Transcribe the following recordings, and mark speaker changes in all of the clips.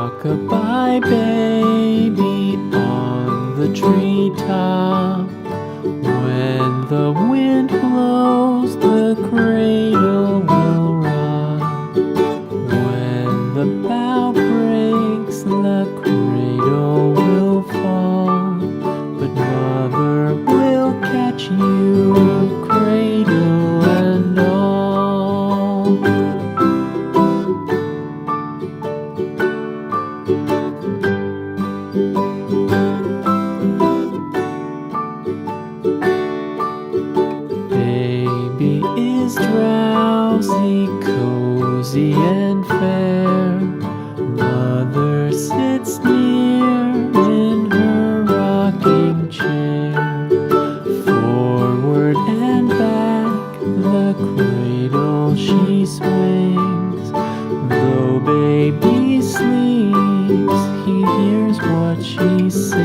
Speaker 1: Rock-a-bye baby on the treetop. When the wind blows, the cradle will rock. When the bough breaks, the cradle will fall. But mother will catch you, cradle and all. Baby is drowsy, cozy and fair. Mother sits near in her rocking chair. Forward and back, the cradle she swings. Though baby sleeps, he hears what she sings.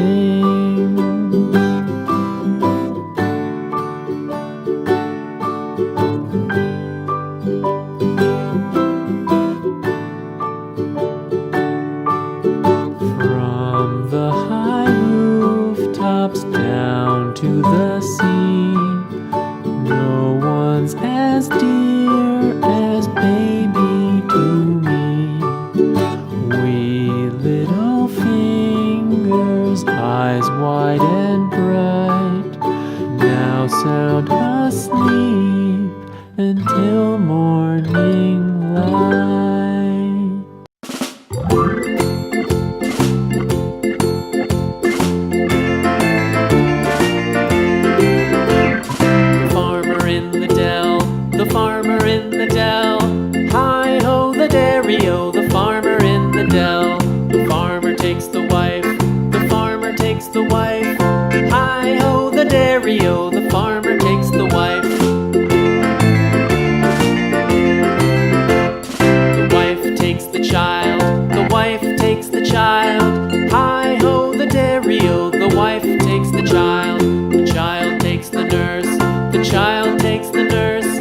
Speaker 1: From the high rooftops down to the sea, no one's as dear as baby to me. Wee little fingers, eyes wide and bright, now sound asleep until morning light. The farmer in the dell, hi-ho the dairy-o, the farmer in the dell. The farmer takes the wife, the farmer takes the wife, hi-ho the dairy-o, the farmer takes the wife. The wife takes the child, the wife takes the child, hi-ho the dairy-o, the wife takes the child. The child takes the nurse, the child takes the nurse,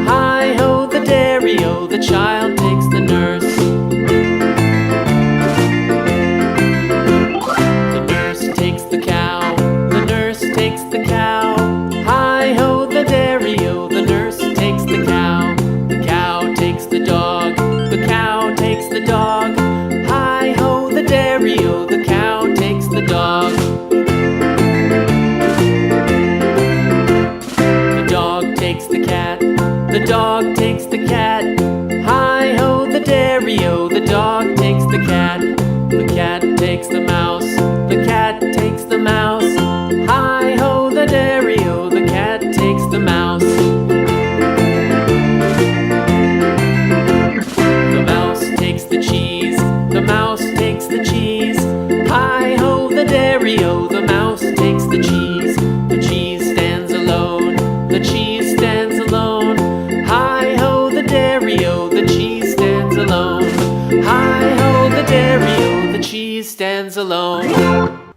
Speaker 1: hi-ho the dairy-o, the child takes the nurse. The nurse takes the cow, the nurse takes the cow, hi-ho the dairy-o, the nurse takes the cow. The cow takes the dog, the cow takes the dog, hi-ho the dairy-o, the cow takes the dog. The dog takes the cat, the dog takes the cat, hi-ho the dairy-o, the dog takes the cat. The cat takes the mouse, the cat takes the mouse, hi-ho the dairy-o, the cat takes the mouse. The mouse takes the cheese, the mouse takes the cheese, hi-ho the dairy-o, the mouse takes the cheese. The cheese stands alone, the cheese stands alone, hi-ho the dairy-o, the cheese stands alone, hi-ho the dairy-o, the cheese stands alone.